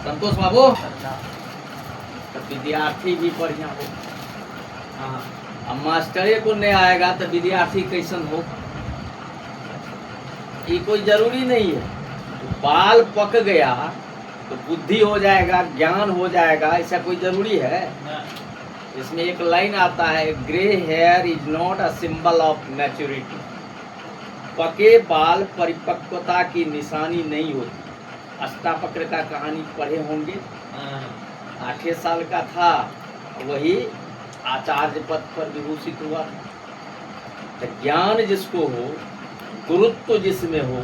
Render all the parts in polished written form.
संतोष बाबू, तो विद्यार्थी भी बढ़िया हो। हाँ, अब मास्टरे को नहीं आएगा तो विद्यार्थी कैसन हो, ये कोई जरूरी नहीं है। बाल पक गया तो बुद्धि हो जाएगा, ज्ञान हो जाएगा, ऐसा कोई जरूरी है? इसमें एक लाइन आता है, grey here is not a symbol of maturity. पके बाल परिपक्वता की निशानी नहीं होती। अष्टावक्र का कहानी पढ़े होंगे, 8 साल का था, वही आचार्य पद पर विभूषित हुआ। तो ज्ञान जिसको हो, गुरुत्व जिसमें हो,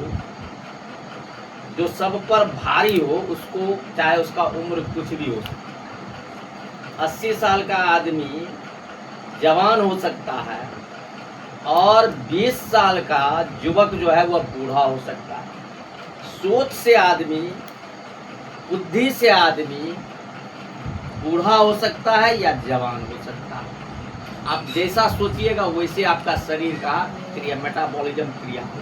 जो सब पर भारी हो, उसको चाहे उसका उम्र कुछ भी हो, 80 साल का आदमी जवान हो सकता है और 20 साल का युवक जो है वह बूढ़ा हो सकता है। सोच से आदमी, बुद्धि से आदमी बूढ़ा हो सकता है या जवान हो सकता है। आप जैसा सोचिएगा वैसे आपका शरीर का क्रिया, मेटाबॉलिज्म क्रिया हो।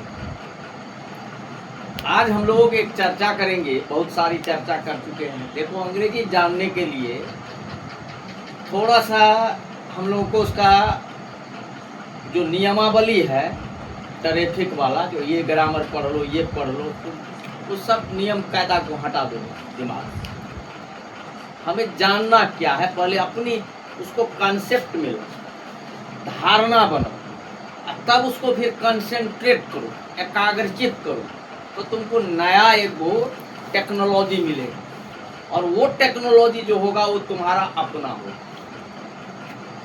आज हम लोग एक चर्चा करेंगे, बहुत सारी चर्चा कर चुके हैं। देखो, अंग्रेजी जानने के लिए थोड़ा सा हम लोगों को उसका जो नियमावली है ट्रैफिक वाला, जो ये ग्रामर पढ़ लो, ये पढ़ लो, तो उस सब नियम कायदा को हटा दो दिमाग से। हमें जानना क्या है, पहले अपनी उसको कॉन्सेप्ट मिलो, धारणा बनो, तब उसको फिर कंसंट्रेट करो, एकाग्रचित करो, तो तुमको नया एक वो टेक्नोलॉजी मिलेगा। और वो टेक्नोलॉजी जो होगा वो तुम्हारा अपना होगा।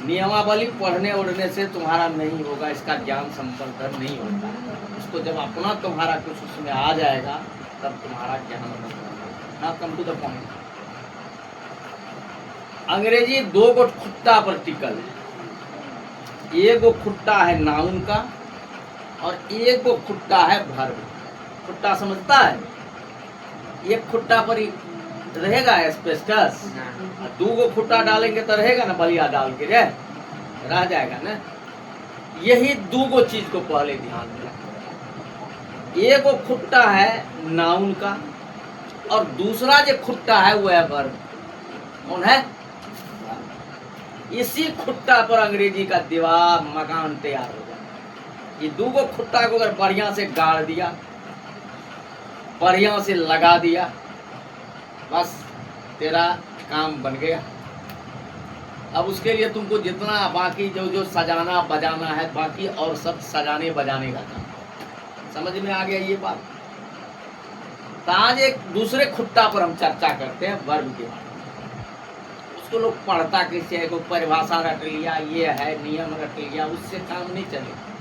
नियमावली पढ़ने उड़ने से तुम्हारा नहीं होगा, इसका ज्ञान संवर्धन नहीं होता। उसको जब अपना तुम्हारा कुछ उसमें आ जाएगा तब तुम्हारा ज्ञान होगा। Now come to the point. अंग्रेजी 2 गो खुट्टा पर टिकल है। एक गो खुट्टा है नाउन का और एक गो खुट्टा है वर्ब। खुट्टा समझता है? एक खुट्टा पर ही रहेगा एस्पेस्टस, 2 गो खुट्टा डालेंगे तो रहेगा ना, बलिया डाल के रह जाएगा ना। यही 2 गो चीज को पहले ध्यान में रखो। एक गो खुट्टा है नाउन का और दूसरा जो खुट्टा है वो है वर्ब। कौन है? इसी खुट्टा पर अंग्रेजी का दीवार मकान तैयार हो जाए। ये 2 गो खुट्टा को अगर बढ़िया से गाड़ दिया, बढ़िया से लगा दिया, बस तेरा काम बन गया। अब उसके लिए तुमको जितना बाकी जो सजाना बजाना है, बाकी और सब सजाने बजाने का काम। समझ में आ गया ये बात? तो आज एक दूसरे खुट्टा पर हम चर्चा करते हैं, वर्ब के बारे में। उसको लोग पढ़ता कैसे है, कोई परिभाषा रट लिया, ये है नियम रट लिया, उससे काम नहीं चलेगा।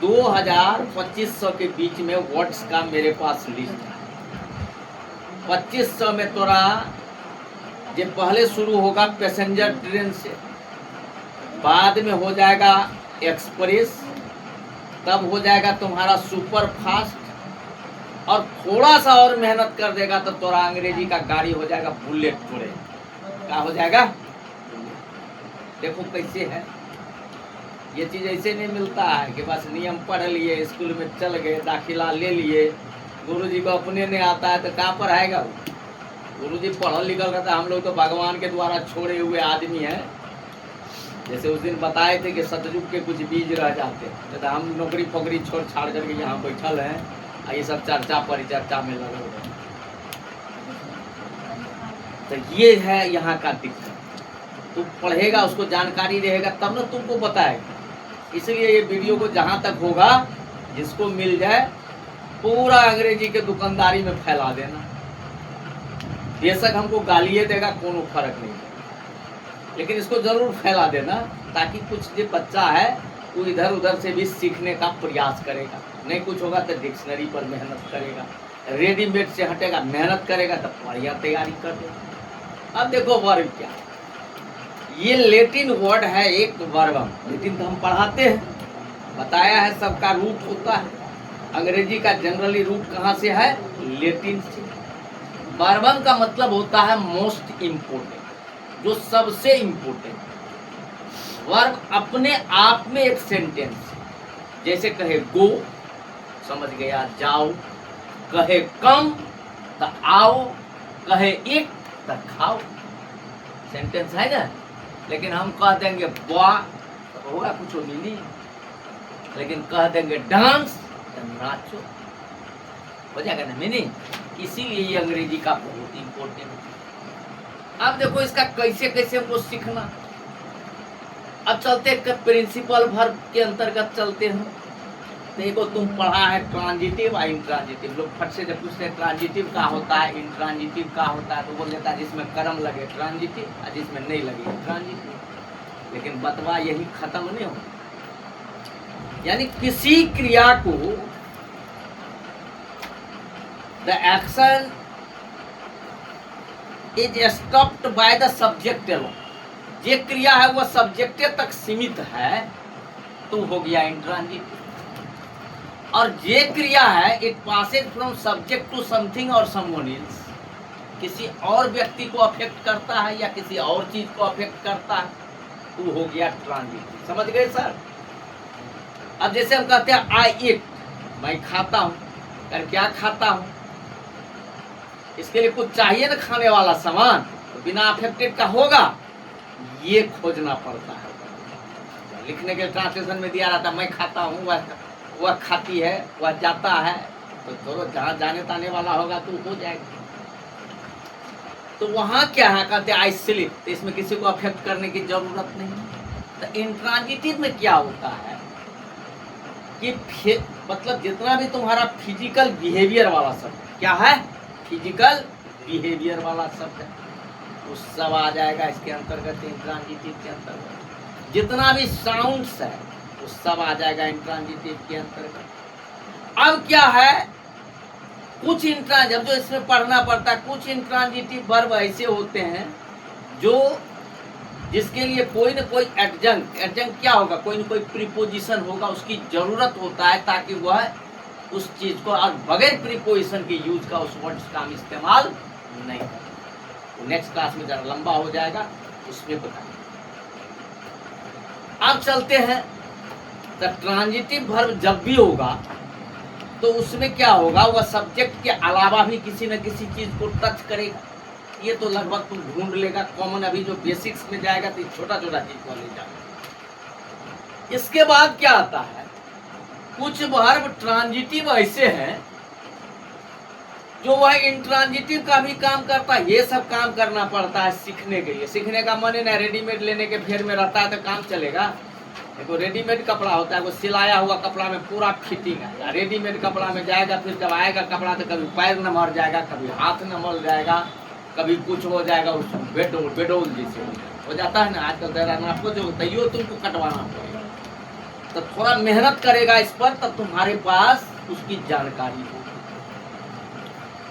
2000-2500 के बीच में वर्ड्स का मेरे पास लिस्ट है। 2500 में तोरा ये पहले शुरू होगा पैसेंजर ट्रेन से, बाद में हो जाएगा एक्सप्रेस, तब हो जाएगा तुम्हारा सुपर फास्ट, और थोड़ा सा और मेहनत कर देगा तो तोरा अंग्रेजी का गाड़ी हो जाएगा बुलेट ट्रेन। क्या हो जाएगा? देखो कैसे है ये चीज। ऐसे नहीं मिलता है कि बस नियम पढ़ लिए, स्कूल में चल गए, दाखिला ले लिए, गुरुजी को अपने नहीं आता है तो कहाँ पर आएगा वो? गुरुजी पढ़ल लिखल रहता है। हम लोग तो भगवान के द्वारा छोड़े हुए आदमी हैं। जैसे उस दिन बताए थे कि सतयुग के कुछ बीज रह जाते हैं, तो हम नौकरी फोकरी छोड़ छाड़ करके यहाँ बैठल हैं, ये सब चर्चा परिचर्चा में लगे हुए हैं। तो ये है यहाँ का दिक्कत। तू पढ़ेगा, उसको जानकारी रहेगा तब ना तुमको बताएगा। इसलिए ये वीडियो को जहाँ तक होगा, जिसको मिल जाए, पूरा अंग्रेजी के दुकानदारी में फैला देना। बेशक हमको गालिए देगा, कोनो फर्क नहीं, लेकिन इसको जरूर फैला देना, ताकि कुछ जो बच्चा है वो इधर उधर से भी सीखने का प्रयास करेगा। नहीं कुछ होगा तो डिक्शनरी पर मेहनत करेगा, रेडीमेड से हटेगा, मेहनत करेगा तो बढ़िया तैयारी कर देगा। अब देखो वर्ब क्या, ये लेटिन वर्ड है एक वर्बम। लेटिन तो हम पढ़ाते हैं, बताया है सबका रूट होता है। अंग्रेजी का जनरली रूट कहाँ से है? लेटिन से। वर्बम का मतलब होता है मोस्ट इम्पोर्टेंट, जो सबसे इम्पोर्टेंट। वर्ब अपने आप में एक सेंटेंस, जैसे कहे गो, समझ गया, जाओ, कहे कम तो आओ, कहे ईट तो खाओ, सेंटेंस है ना। लेकिन हम कह देंगे बुआ तो होगा कुछ मिली, लेकिन कह देंगे डांस तो नाचो, हो जाएगा ना मीनिंग। इसीलिए ये अंग्रेजी का बहुत इंपॉर्टेंट है। अब देखो इसका कैसे कैसे हमको सीखना। अब चलते प्रिंसिपल वर्ब के अंतर्गत चलते हैं। देखो तुम पढ़ा है ट्रांजिटिव और इंट्रांजिटिव। लोग फट से जब पूछते हैं ट्रांजिटिव का होता है, इंट्रांजिटिव का होता है, तो बोल देता है जिसमें कर्म लगे ट्रांजिटिव और जिसमें नहीं लगे इंट्रांजिटिव। लेकिन बतवा यही खत्म नहीं हो, यानी किसी क्रिया को the action is stopped by the subject alone. ये क्रिया है वह सब्जेक्ट तक सीमित है तो हो गया इंट्रांजिटिव। और ये क्रिया है it passes from subject to something और समवन एल्स, किसी और व्यक्ति को अफेक्ट करता है या किसी और चीज को अफेक्ट करता है तो हो गया ट्रांजिटिव। समझ गए सर? अब जैसे हम कहते हैं आई ईट, मैं खाता हूं, कर क्या खाता हूं, इसके लिए कुछ चाहिए ना खाने वाला सामान, तो बिना अफेक्टेड का होगा, ये खोजना पड़ता है। लिखने के ट्रांसलेशन में दिया रहता है मैं खाता हूँ, वह खाती है, वह जाता है, तो थोड़ा जहाँ जाने ताने वाला होगा तो हो जाएगा। तो वहाँ क्या है, कहते हैं आई स्लीप, तो इसमें किसी को अफेक्ट करने की जरूरत नहीं। तो इंट्रांजिटिव में क्या होता है कि मतलब जितना भी तुम्हारा फिजिकल बिहेवियर वाला शब्द क्या है, फिजिकल बिहेवियर वाला शब्द है, वो सब आ जाएगा इसके अंतर्गत, इंट्रांजिटिव के अंतर्गत। जितना भी साउंड्स है वो सब आ जाएगा इंट्रांजिटिव के अंतर्गत। अब क्या है, कुछ इंट्रांजिटिव जो इसमें पढ़ना पड़ता है, कुछ इंट्रांजिटिव वर्ब ऐसे होते हैं जो जिसके लिए कोई न कोई एडजंक्ट, एडजंक्ट क्या होगा, कोई न कोई प्रीपोजिशन होगा, उसकी जरूरत होता है ताकि वह उस चीज को और बगैर प्रीपोजिशन के यूज का उस वर्ड्स का हम इस्तेमाल नहीं करें। नेक्स्ट क्लास में जरा लंबा हो जाएगा, उसमें बताएंगे। अब चलते हैं, तो ट्रांजिटिव वर्ब जब भी होगा तो उसमें क्या होगा, वह सब्जेक्ट के अलावा भी किसी न किसी चीज को टच करेगा। ये तो लगभग तुम ढूंढ लेगा, कॉमन अभी जो बेसिक्स में जाएगा तो छोटा छोटा चीज को ले जाएगा। इसके बाद क्या आता है, कुछ वर्ब ट्रांजिटिव ऐसे हैं जो वह इंट्रांजिटिव का भी काम करता है। ये सब काम करना पड़ता है सीखने के लिए। सीखने का मन है ना रेडीमेड लेने के फेर में रहता है तो काम चलेगा। देखो रेडीमेड कपड़ा होता है, वो सिलाया हुआ कपड़ा में पूरा फिटिंग है। रेडीमेड कपड़ा में जाएगा, फिर जब आएगा कपड़ा तो कभी पैर न मर जाएगा, कभी हाथ न मर जाएगा, कभी कुछ हो जाएगा, उसमें बेडोल जैसे हो जाता है ना आजकल। तैराना आपको जो तैयो तुमको कटवाना पड़ेगा, तो थोड़ा मेहनत करेगा इस पर, तब तुम्हारे पास उसकी जानकारी हो।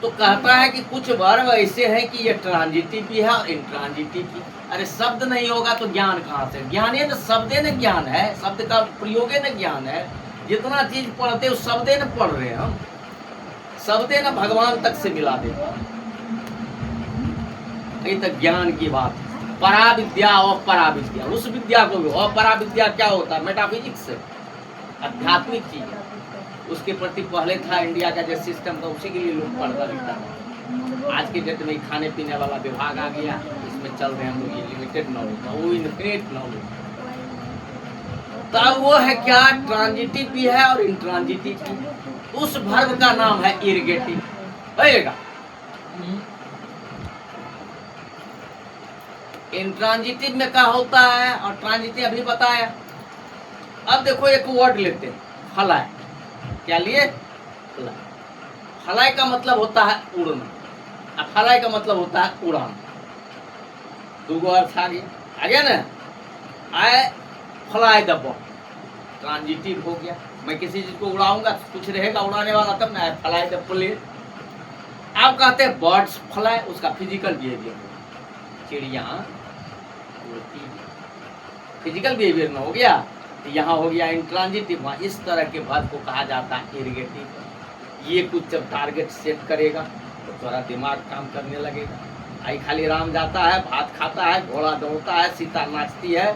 तो कहता है कि कुछ वर्ब ऐसे हैं कि ये ट्रांजिटिव भी है और इंट्रांजिटिव भी। अरे शब्द नहीं होगा तो ज्ञान कहाँ से? ज्ञान है ना, शब्दे न ज्ञान है, शब्द का प्रयोग न ज्ञान है। जितना चीज पढ़ते हो शब्दे न पढ़ रहे हैं हम, शब्दे न भगवान तक से मिला देते हैं। ये तो ज्ञान की बात है। परा विद्या और परा विद्या, उस विद्या को भी, और परा विद्या क्या होता है, मेटाफिजिक्स से आध्यात्मिक चीज है। उसके प्रति पहले था इंडिया का जो सिस्टम था, उसी के लिए लोग पढ़ता लिखता था। आज के डेट में खाने पीने वाला विभाग आ गया, इसमें चल रहे हम लोग ये लिमिटेड नॉलेज, वो इनफिनिट नॉलेज। तब वो है क्या, ट्रांजिटिव भी है और इंट्रांजिटिव भी। उस वर्ब का नाम है इरिगेटिव। होएगा इंट्रांजिटिव में क्या होता है और ट्रांजिटिव अभी बताया। अब देखो एक वर्ड लेते हैं, फलाए। क्या लिए? फलाए। फलाए का मतलब होता है उड़ना, फलाए का मतलब होता है उड़ान। दो अर्थ आ गया ना। आए फ्लाई द बर्ड, ट्रांजिटिव हो गया। मैं किसी चीज को उड़ाऊंगा, कुछ रहेगा उड़ाने वाला, तब ना फ्लाई द प्लेन। आप कहते हैं बर्ड्स फ्लाई, उसका फिजिकल बिहेवियर, चिड़िया उड़ती, फिजिकल बिहेवियर में हो गया। तो यहाँ हो गया इंट्रांजिटिव। वहाँ इस तरह के वर्ब को कहा जाता है इरिगेटिव। ये कुछ जब टारगेट सेट करेगा तो थोड़ा दिमाग काम करने लगेगा। आई खाली राम जाता है, भात खाता है, घोड़ा दौड़ता है, सीता नाचती है।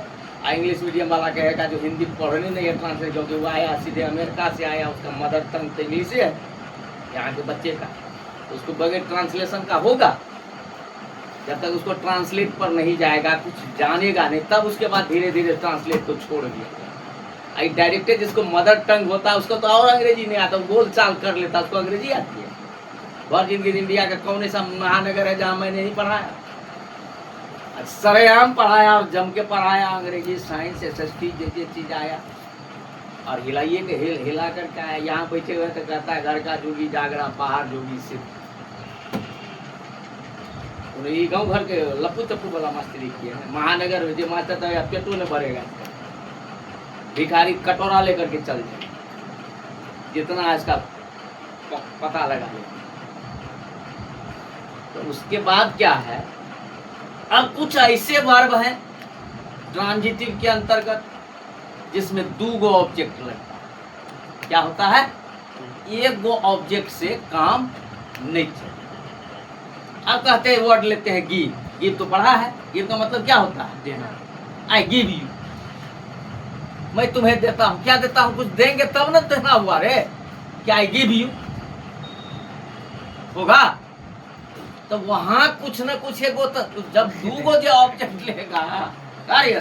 इंग्लिश मीडियम वाला कहेगा जो हिंदी पढ़ने नहीं है ट्रांसलेट, क्योंकि वो आया सीधे अमेरिका से आया, उसका मदर टंग तो इंग्लिश है यहाँ के बच्चे का, तो उसको बगैर ट्रांसलेशन का होगा? जब तक उसको ट्रांसलेट पर नहीं जाएगा, कुछ जानेगा नहीं, तब उसके बाद धीरे धीरे ट्रांसलेट को छोड़ दिया। आई डायरेक्टर जिसको मदर टंग होता है उसको तो और अंग्रेजी नहीं आता, बोल चाल कर लेता, उसको अंग्रेजी आती है। वर्जिन इंडिया का कौन सा महानगर है जहाँ मैंने नहीं पढ़ाया? सरेआम पढ़ाया और जम के पढ़ाया, अंग्रेजी, साइंस, SST जैसे चीज आया और हिलाइए के हिला कर क्या है। यहाँ बैठे हुए तो कहता है घर का जोगी जागरा, बाहर जोगी सिर्फ। गाँव घर के लप्पू चप्पू वाला मास्टरी किए हैं। महानगर जो मास्टर था पेटो ने भरेगा, भिखारी कटोरा लेकर के चल जाए, जितना इसका पता लगा ले। तो उसके बाद क्या है, अब कुछ ऐसे वर्ब हैं ट्रांजिटिव के अंतर्गत जिसमें 2 गो ऑब्जेक्ट लगता है। क्या होता है? 1 गो ऑब्जेक्ट से काम नहीं चलता। अब कहते हैं वर्ड लेते हैं गिव। गिव तो पढ़ा है, गिव का मतलब क्या होता है? देना। आई गिव यू, मैं तुम्हें देता हूं। क्या देता हूं? कुछ देंगे तब ना देना हुआ रे। क्या आई गिव यू होगा तो वहां कुछ न कुछ है वो। तो जब 2 गो जो ऑब्जेक्ट लेगा कार्य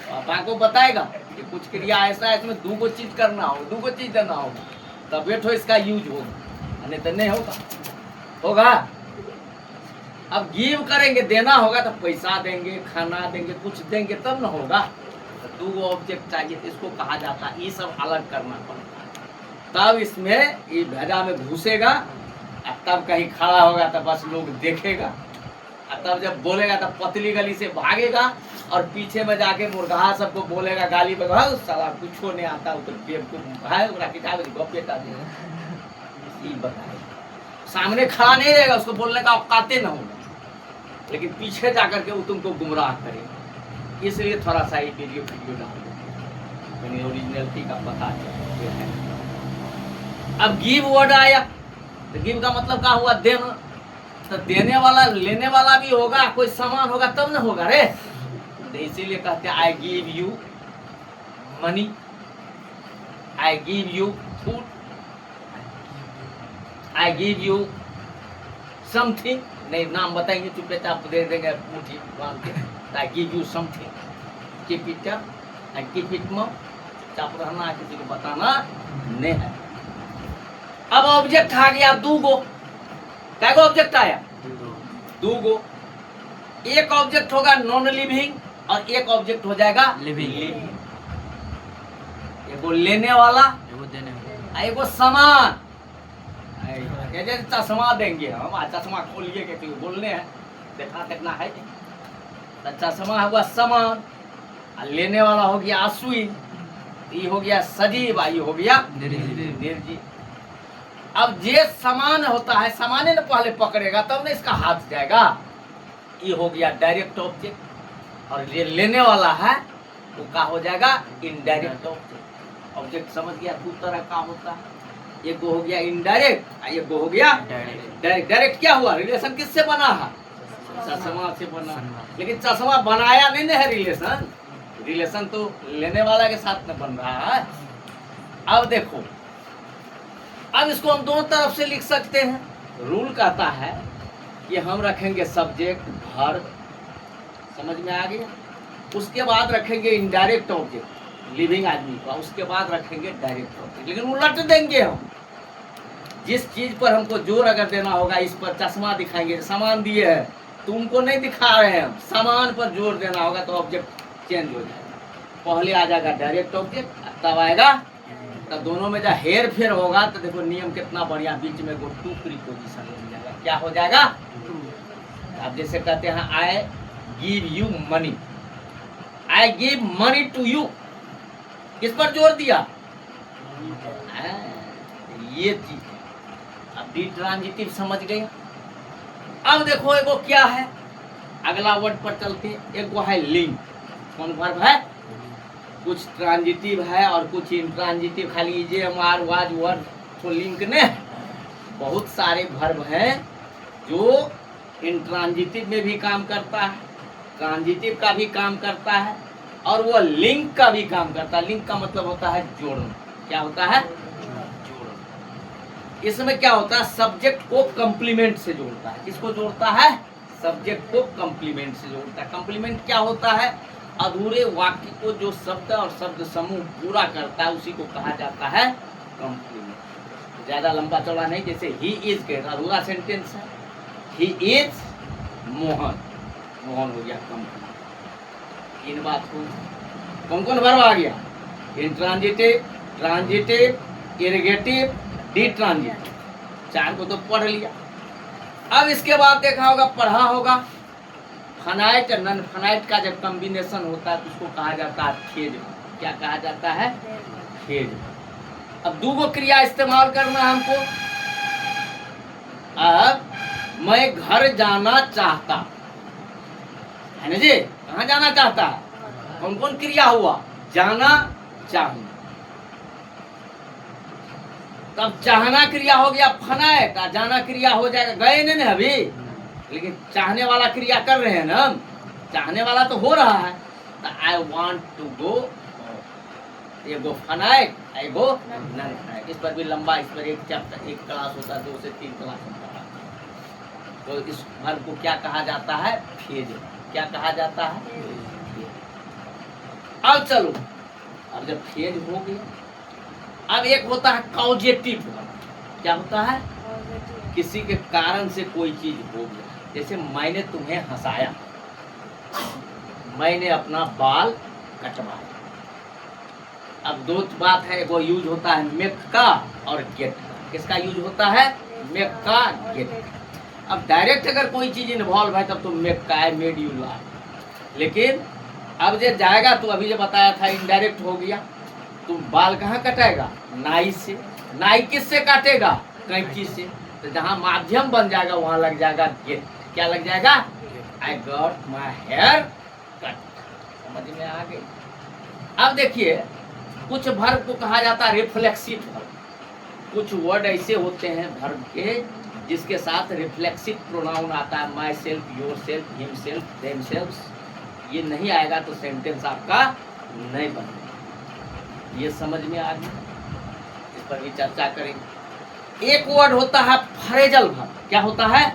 पापा को बताएगा कि कुछ क्रिया ऐसा है इसमें 2 गो चीज करना हो, 2 गो चीज देना होगा, तब बैठो इसका यूज होगा, नहीं तो नहीं होगा। होगा अब गिव करेंगे, देना होगा तो पैसा देंगे, खाना देंगे, कुछ देंगे तब ना होगा। तो 2 गो ऑब्जेक्ट चाहिए, तो इसको कहा जाता है। ये सब अलग करना पड़ता है, तब इसमें ये भेजा में घुसेगा। तब कहीं खड़ा होगा तो बस लोग देखेगा, तब जब बोलेगा तब पतली गली से भागेगा और पीछे में जाके मुर्गा सबको बोलेगा, गाली बगा, साला कुछ नहीं आता, तो बताए सामने खड़ा नहीं रहेगा, उसको बोलने का औकाते न होगा, लेकिन पीछे जाकर के वो तुमको गुमराह करेगा। इसलिए थोड़ा सा ही वीडियो डाल दो, ओरिजिनलिटी का पता है। अब गिव वर्ड आया तो गिव का मतलब क्या हुआ? देना। तो देने वाला लेने वाला भी होगा, कोई सामान होगा तब ना होगा रे। तो इसीलिए कहते हैं I give you money, I give you food, I give you something. नहीं नाम बताएंगे चुपचाप दे देंगे मुट्ठी बांध के। आई give you something, keep it up and keep it more. चुपचाप रहना, किसी को बताना नहीं है। अब ऑब्जेक्ट आ गया 2 गो। क्या गो ऑब्जेक्ट आया? 2 गो। एक ऑब्जेक्ट होगा नॉन लिविंग और एक ऑब्जेक्ट हो जाएगा लिविंग। एगो लेने वाला, एगो देने वाला, एगो सामान। जैसे चश्मा देंगे हम, चश्मा खोलिए के बोलने हैं, देखा देखना है। तो चश्मा हुआ सामान, लेने वाला हो गया अश्विन, ये हो गया सजीव, ये हो गया निर्जीव। अब ये सामान होता है, सामान ने पहले पकड़ेगा तब ना इसका हाथ जाएगा। ये हो गया डायरेक्ट ऑब्जेक्ट, और ये लेने वाला है वो क्या हो जाएगा? Indirect object. ऑब्जेक्ट समझ गया 2 तरह का होता है, एक हो गया इनडायरेक्ट, एक हो गया डायरेक्ट। डायरेक्ट क्या हुआ? रिलेशन किससे बना है? चश्मा से बना। लेकिन चश्मा बनाया नहीं है रिलेशन, रिलेशन तो लेने वाला के साथ में बन रहा है। अब देखो, अब इसको हम दोनों तरफ से लिख सकते हैं। रूल कहता है कि हम रखेंगे सब्जेक्ट वर्ब, समझ में आ गया। उसके बाद रखेंगे इनडायरेक्ट ऑब्जेक्ट लिविंग आदमी का, उसके बाद रखेंगे डायरेक्ट ऑब्जेक्ट। लेकिन उलट देंगे हम, जिस चीज पर हमको जोर अगर देना होगा, इस पर चश्मा दिखाएंगे, सामान दिए है तुमको नहीं दिखा रहे हैं हम, सामान पर जोर देना होगा तो ऑब्जेक्ट चेंज हो जाएगा। पहले आ जाएगा डायरेक्ट ऑब्जेक्ट, तब आएगा, तब दोनों में जब हेर फेर होगा तो देखो नियम कितना बढ़िया, बीच में को 2 प्रीपोजिशन हो जाएगा। क्या हो जाएगा? अब जैसे कहते हैं I give you money, I give money to you, किस पर जोर दिया? ये चीज। अब डी ट्रांजिटिव समझ गए। अब देखो एगो क्या है, अगला वर्ड पर चलते हैं। एगो है लिंक। कौन वर्ब है? कुछ ट्रांजिटिव है और कुछ इंट्रांजिटिव, खाली जे मार वाज वर्ड तो लिंक ने। बहुत सारे वर्ब हैं जो इंट्रांजिटिव में भी काम करता है, ट्रांजिटिव का भी काम करता है, और वो लिंक का भी काम करता है। लिंक का मतलब होता है जोड़ना। क्या होता है? जोड़ना। इसमें क्या होता है? सब्जेक्ट को कंप्लीमेंट से जोड़ता है। किसको जोड़ता है? सब्जेक्ट को कंप्लीमेंट से जोड़ता है। कंप्लीमेंट क्या होता है? अधूरे वाक्य को जो शब्द और शब्द समूह पूरा करता है उसी को कहा जाता है कंप्लीमेंट। ज्यादा लंबा चौड़ा नहीं, जैसे ही इज के अधूरा सेंटेंस है, ही इज मोहन, मोहन हो गया कंप्लीमेंट। इन बात को कौन कौन वर्ब आ गया? इंट्रांजिटिव, ट्रांजिटिव, इरिगेटिव, डिट्रांजिटिव, चार को तो पढ़ लिया। अब इसके बाद देखा होगा, पढ़ा होगा, फनाइट नन फनाइट का जब कॉम्बिनेशन होता है तो उसको कहा जाता है खेज। क्या कहा जाता है? खेज। अब दूगो क्रिया इस्तेमाल करना है हमको। अब मैं घर जाना चाहता है ना जी, कहाँ जाना चाहता है? कौन कौन क्रिया हुआ? जाना, चाहना। तब चाहना क्रिया हो गया फनाइट, जाना क्रिया हो जाएगा, गए नहीं ना अभी, लेकिन चाहने वाला क्रिया कर रहे हैं ना हम, चाहने वाला तो हो रहा है। तो आई वांट टू गो, ये गो फनाइट, आई गो नन फनाइट। इस पर भी लंबा, इस पर एक चैप्टर, एक क्लास होता है, 2 से 3 क्लास होता है। तो इस वर्ब को क्या कहा जाता है? फेज। क्या कहा जाता है? अब चलो, अब जब फेज हो गया, अब एक होता है कॉजेटिव। क्या होता है? किसी के कारण से कोई चीज हो गया, जैसे मैंने तुम्हें हंसाया, मैंने अपना बाल कटवाया। अब दो बात है, वो यूज होता है मेक का और गेट का। किसका यूज होता है? मेक का, गेट का। अब डायरेक्ट अगर कोई चीज इन्वॉल्व है तब तो मेक का है, मेड यू लाइक। लेकिन अब जो जाएगा, तो अभी जो बताया था इनडायरेक्ट हो गया। तुम बाल कहाँ कटाएगा? नाई से। नाई किससे काटेगा? कैंची से। तो जहाँ माध्यम बन जाएगा वहां लग जाएगा गेट। क्या लग जाएगा? I got my hair cut. समझ में आ गई? अब देखिए, कुछ वर्ब को कहा जाता है रिफ्लेक्सिव वर्ब। कुछ वर्ड ऐसे होते हैं वर्ब के जिसके साथ रिफ्लेक्सिव प्रोनाउन आता है। My self, your self, him self, them self. ये नहीं आएगा तो सेंटेंस आपका नहीं बनेगा। ये समझ में आ गया? इस पर भी चर्चा करेंगे। एक वर्ड होता है फ्रेजल वर्ब। क्या होता है?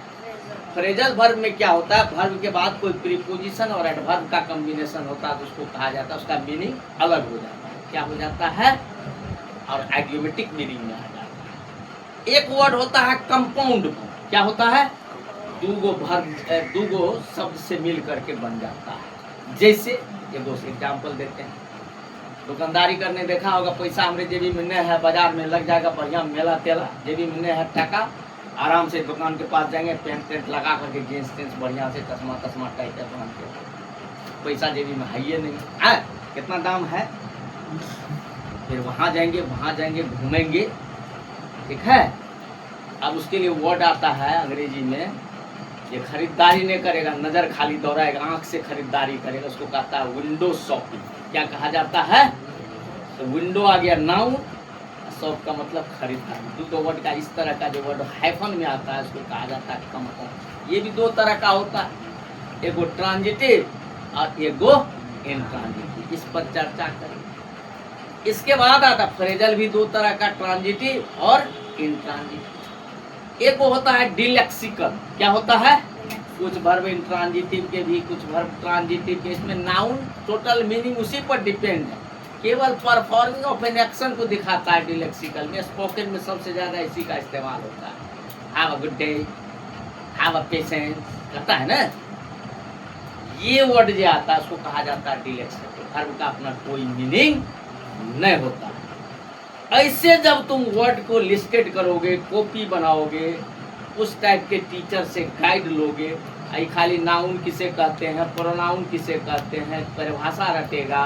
फ्रेजल वर्ब में क्या होता है? वर्ब के बाद कोई प्रीपोजिशन और एडवर्ब का कॉम्बिनेशन होता है तो उसको कहा जाता है, उसका मीनिंग अलग हो जाता है। क्या हो जाता है? और आइडियोमेटिक मीनिंग में आ जाता है। एक वर्ड होता है कंपाउंड वर्ब। क्या होता है? दूगो शब्द से मिल करके बन जाता है। जैसे एक एग्जाम्पल देते हैं। दुकानदारी करने देखा होगा, पैसा हमरे जेबी में नहीं है, बाजार में लग जाएगा बढ़िया मेला तेला, जेबी में नहीं है टका, आराम से दुकान के पास जाएंगे, पेंट टेंट लगा करके, जींस टेंस बढ़िया से, चश्मा तश्मा टाइट पहन के, पैसा जेबी में है ये नहीं है, कितना दाम है। फिर वहाँ जाएंगे घूमेंगे, ठीक है। अब उसके लिए वर्ड आता है अंग्रेजी में, ये खरीदारी नहीं करेगा, नजर खाली दौड़ाएगा, आंख से खरीदारी करेगा, उसको कहता है विंडो शॉपिंग। क्या कहा जाता है? तो विंडो आ गया नाउन, शॉप का मतलब खरीदारी। दो वर्ड का इस तरह का जो वर्ड हाइफन में आता है उसको कहा जाता है कंपाउंड। ये भी दो तरह का होता है, एगो ट्रांजिटिव और एगो इंट्रांजिटिव। इस पर चर्चा करें। इसके बाद आता फ्रेजल भी दो तरह का, ट्रांजिटिव और इंट्रांजिटिव। एक होता है डिलेक्सिकल। क्या होता है? कुछ वर्ब इंट्रांजिटिव के भी, कुछ वर्ब ट्रांजिटिव के। इसमें नाउन टोटल मीनिंग उसी पर डिपेंड है, केवल परफॉर्मिंग ऑफ एन एक्शन को दिखाता है। डिलेक्सिकल में, स्पोकन में सबसे ज्यादा इसी का इस्तेमाल होता है। Have a good day, have a patience, कहता है ना। ये वर्ड जो आता है उसको कहा जाता है डिलेक्सिकल। वर्ब का अपना कोई मीनिंग नहीं होता। ऐसे जब तुम वर्ड को लिस्टेड करोगे, कॉपी बनाओगे, उस टाइप के टीचर से गाइड लोगे, आई खाली नाउन किसे कहते हैं, प्रोनाउन किसे कहते हैं, परिभाषा रटेगा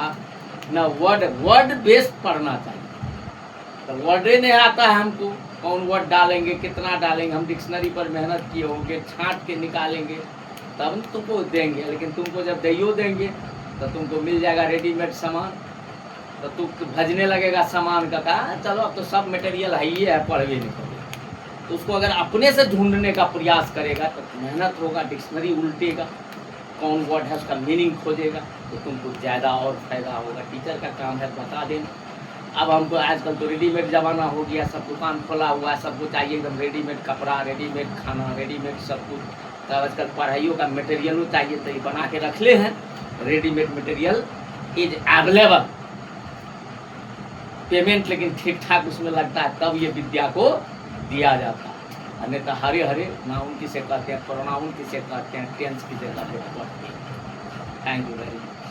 न। वर्ड बेस्ड पढ़ना चाहिए। तो वर्ड ही नहीं आता है हमको, कौन वर्ड डालेंगे, कितना डालेंगे। हम डिक्शनरी पर मेहनत किए होंगे, छांट के निकालेंगे तब तुमको देंगे। लेकिन तुमको जब दइयो देंगे तो तुमको मिल जाएगा रेडीमेड सामान, तो तू भजने लगेगा सामान का। कहा चलो अब तो सब मटेरियल है ही है, पढ़ भी नहीं पड़ेगा। तो उसको अगर अपने से ढूंढने का प्रयास करेगा तो मेहनत होगा, डिक्शनरी उल्टेगा, कौन वर्ड है उसका मीनिंग खोजेगा, तो तुमको ज़्यादा और फायदा होगा। टीचर का काम है बता देना। अब हमको आजकल तो रेडीमेड ज़माना हो गया, सब दुकान खोला हुआ है, सबको चाहिए एकदम रेडीमेड कपड़ा, रेडीमेड खाना, रेडीमेड सब कुछ। तो आजकल पढ़ाइयों का मटेरियलों चाहिए तो ये बना के रख ले हैं, readymade material is available. Payment लेकिन ठीक ठाक उसमें लगता है, तब ये विद्या को दिया जाता है। अन्यथा हरे हरे नाउन किसे कहते हैं, प्रोनाउन किसे कहते हैं, टेंस किसे कहते हैं। Thank you very much.